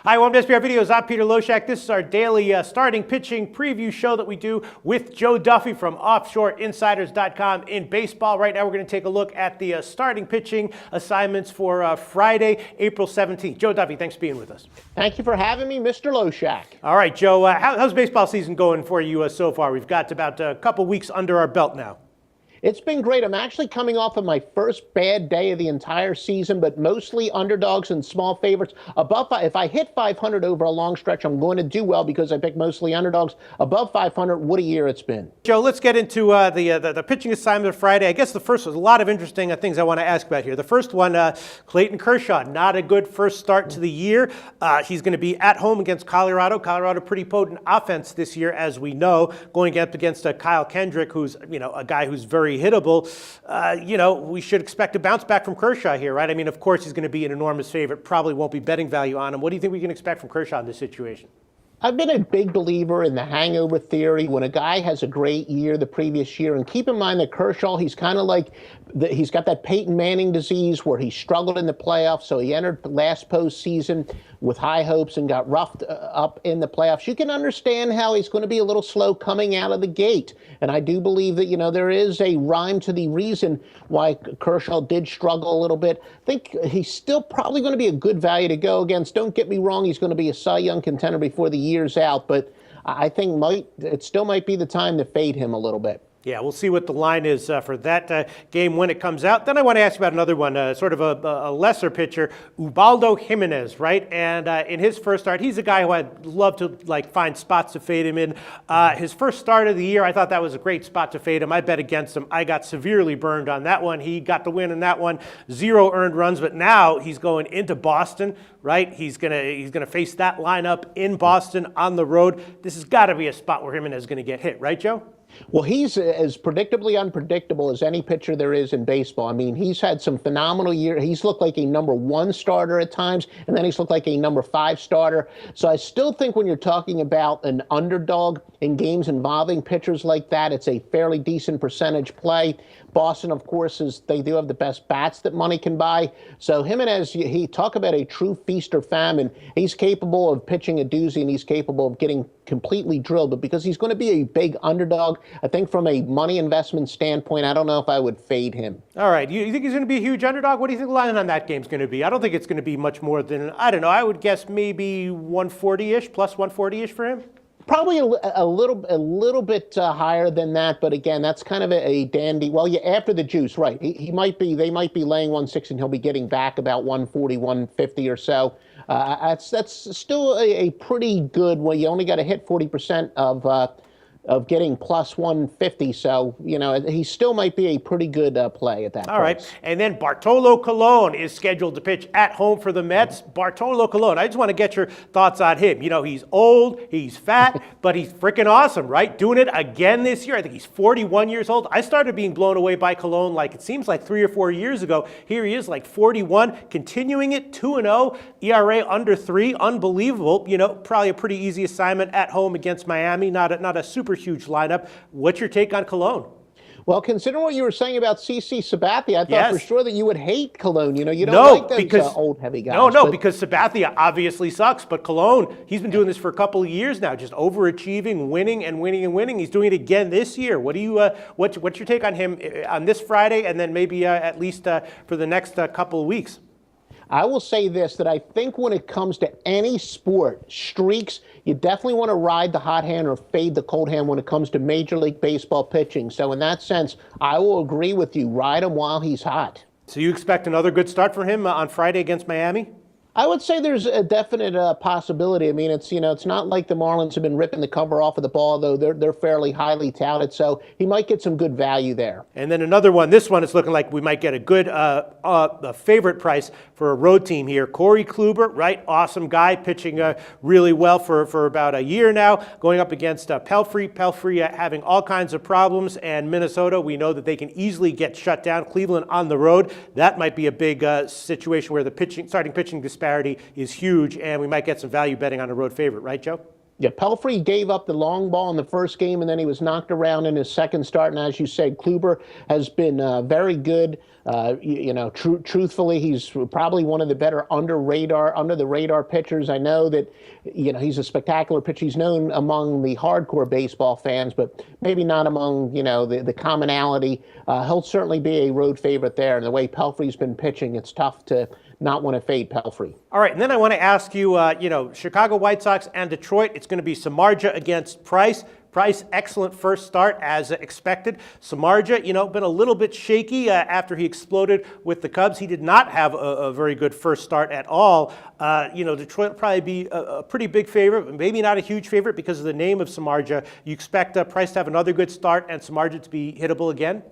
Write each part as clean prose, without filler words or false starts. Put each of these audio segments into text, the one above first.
Hi, welcome to SBR Videos. I'm Peter Loshak. This is our daily starting pitching preview show that we do with Joe Duffy from OffshoreInsiders.com in baseball. Right now, we're going to take a look at the starting pitching assignments for Friday, April 17th. Joe Duffy, thanks for being with us. Thank you for having me, Mr. Loshak. All right, Joe, how's baseball season going for you so far? We've got about a couple weeks under our belt now. It's been great. I'm actually coming off of my first bad day of the entire season, but mostly underdogs and small favorites. If I hit 500 over a long stretch, I'm going to do well because I pick mostly underdogs. Above 500, what a year it's been. Joe, let's get into the pitching assignment of Friday. I guess the first was a lot of interesting things I want to ask about here. The first one, Clayton Kershaw, not a good first start to the year. He's going to be at home against Colorado. Colorado, pretty potent offense this year, as we know, going up against Kyle Kendrick, who's a guy who's very hittable. We should expect a bounce back from Kershaw here, right? I mean, of course, he's going to be an enormous favorite. Probably won't be betting value on him. What do you think we can expect from Kershaw in this situation? I've been a big believer in the hangover theory. When a guy has a great year the previous year, and keep in mind that Kershaw, he's kind of like, he's got that Peyton Manning disease where he struggled in the playoffs, so he entered the last postseason with high hopes and got roughed up in the playoffs. You can understand how he's going to be a little slow coming out of the gate. And I do believe that, there is a rhyme to the reason why Kershaw did struggle a little bit. I think he's still probably going to be a good value to go against. Don't get me wrong, he's going to be a Cy Young contender before the year's out, but I think it still might be the time to fade him a little bit. Yeah, we'll see what the line is for that game when it comes out. Then I want to ask you about another one, sort of a lesser pitcher, Ubaldo Jimenez, right? And in his first start, he's a guy who I'd love to find spots to fade him in. His first start of the year, I thought that was a great spot to fade him. I bet against him. I got severely burned on that one. He got the win in that one, 0 earned runs. But now he's going into Boston, right? He's gonna face that lineup in Boston on the road. This has got to be a spot where Jimenez is going to get hit, right, Joe? Well, he's as predictably unpredictable as any pitcher there is in baseball. I mean, he's had some phenomenal years. He's looked like a #1 starter at times, and then he's looked like a #5 starter. So I still think when you're talking about an underdog in games involving pitchers like that, it's a fairly decent percentage play. Boston, of course, they do have the best bats that money can buy. So Jimenez, he talk about a true feast or famine. He's capable of pitching a doozy, and he's capable of getting completely drilled. But because he's going to be a big underdog, I think from a money investment standpoint, I don't know if I would fade him. All right. You think he's going to be a huge underdog? What do you think the line on that game is going to be? I don't think it's going to be much more than, I don't know, I would guess maybe 140-ish, plus 140-ish for him. Probably a little bit higher than that, but again, that's kind of a dandy. Well, yeah, after the juice, right? They might be laying 160, and he'll be getting back about 140, 150 or so. That's still a pretty good. Well, you only got to hit 40% of getting plus 150, so he still might be a pretty good play at that point. All right, and then Bartolo Colon is scheduled to pitch at home for the Mets. Bartolo Colon, I just want to get your thoughts on him. He's old, he's fat, but he's freaking awesome, right? Doing it again this year. I think he's 41 years old. I started being blown away by Colon it seems like 3 or 4 years ago. Here he is, 41, continuing it, 2-0, ERA under 3, unbelievable. Probably a pretty easy assignment at home against Miami. Not a super huge lineup. What's your take on Colon? Well, considering what you were saying about CC Sabathia, I thought for sure that you would hate Colon. You don't like those old heavy guys. Because Sabathia obviously sucks, but Colon, he's been doing this for a couple of years now, just overachieving, winning and winning and winning. He's doing it again this year. What do you? What's your take on him on this Friday, and then maybe at least for the next couple of weeks? I will say this, that I think when it comes to any sport, streaks, you definitely want to ride the hot hand or fade the cold hand when it comes to Major League Baseball pitching. So in that sense, I will agree with you. Ride him while he's hot. So you expect another good start for him on Friday against Miami? I would say there's a definite possibility. I mean, it's not like the Marlins have been ripping the cover off of the ball, though they're fairly highly touted, so he might get some good value there. And then another one, this one is looking like we might get a good favorite price for a road team here. Corey Kluber, right? Awesome guy, pitching really well for about a year now, going up against Pelfrey. Pelfrey having all kinds of problems, and Minnesota, we know that they can easily get shut down. Cleveland on the road, that might be a big situation where the starting pitching disparity is huge, and we might get some value betting on a road favorite, right, Joe? Yeah, Pelfrey gave up the long ball in the first game, and then he was knocked around in his second start. And as you said, Kluber has been very good. Truthfully, he's probably one of the better under the radar pitchers. I know that, he's a spectacular pitcher. He's known among the hardcore baseball fans, but maybe not among, the commonality. He'll certainly be a road favorite there. And the way Pelfrey's been pitching, it's tough to not want to fade Pelfrey. All right, and then I want to ask you, Chicago White Sox and Detroit, it's going to be Samardzija against Price. Price, excellent first start as expected. Samardzija, been a little bit shaky after he exploded with the Cubs. He did not have a very good first start at all. Detroit will probably be a pretty big favorite, but maybe not a huge favorite because of the name of Samardzija. You expect Price to have another good start and Samardzija to be hittable again?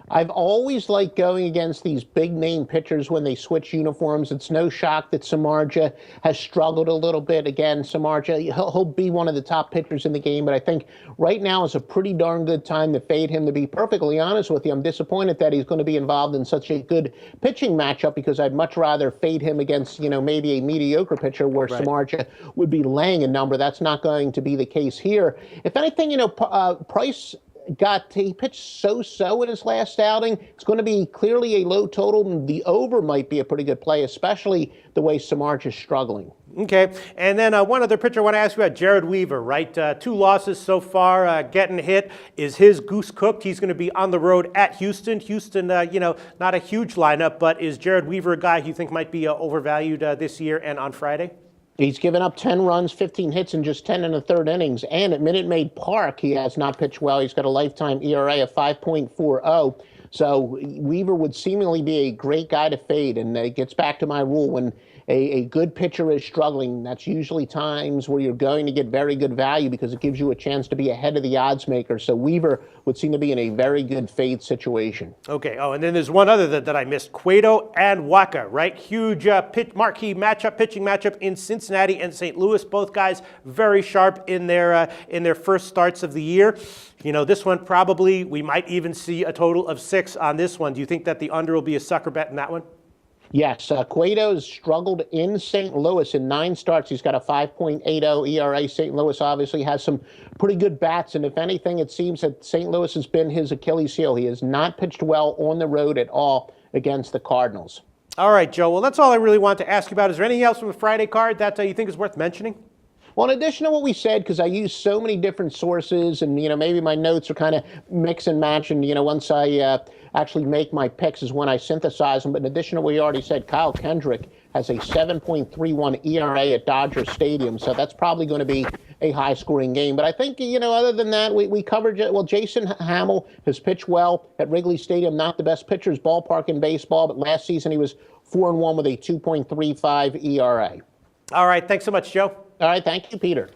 I've always liked going against these big-name pitchers when they switch uniforms. It's no shock that Samardzija has struggled a little bit. Again, Samardzija, he'll be one of the top pitchers in the game, but I think right now is a pretty darn good time to fade him. To be perfectly honest with you, I'm disappointed that he's going to be involved in such a good pitching matchup because I'd much rather fade him against, maybe a mediocre pitcher where Right. Samardzija would be laying a number. That's not going to be the case here. If anything, Price he pitched so-so in his last outing. It's going to be clearly a low total. The over might be a pretty good play, especially the way Samardzija is struggling. Okay, and then one other pitcher I want to ask you about, Jared Weaver, right? 2 losses so far, getting hit. Is his goose cooked? He's going to be on the road at Houston. Houston, not a huge lineup, but is Jared Weaver a guy you think might be overvalued this year and on Friday? He's given up 10 runs, 15 hits in just 10 1/3 innings. And at Minute Maid Park, he has not pitched well. He's got a lifetime ERA of 5.40. So Weaver would seemingly be a great guy to fade. And it gets back to my rule. When a good pitcher is struggling, that's usually times where you're going to get very good value because it gives you a chance to be ahead of the odds maker. So Weaver would seem to be in a very good fade situation. Okay. Oh, and then there's one other that I missed. Cueto and Waka, right? Huge marquee pitching matchup in Cincinnati and St. Louis. Both guys very sharp in their first starts of the year. This one probably, we might even see a total of 6 on this one. Do you think that the under will be a sucker bet in that one? Yes, Cueto's struggled in St. Louis in 9 starts. He's got a 5.80 ERA. St. Louis obviously has some pretty good bats, and if anything, it seems that St. Louis has been his Achilles heel. He has not pitched well on the road at all against the Cardinals. All right, Joe. Well, that's all I really want to ask you about. Is there anything else from the Friday card that you think is worth mentioning? Well, in addition to what we said, because I use so many different sources and, maybe my notes are kind of mix and match. And, once I actually make my picks is when I synthesize them. But in addition to what we already said, Kyle Kendrick has a 7.31 ERA at Dodger Stadium. So that's probably going to be a high-scoring game. But I think, other than that, we covered it. Well, Jason Hamill has pitched well at Wrigley Stadium. Not the best pitcher's ballpark in baseball, but last season he was 4-1 with a 2.35 ERA. All right. Thanks so much, Joe. All right. Thank you, Peter.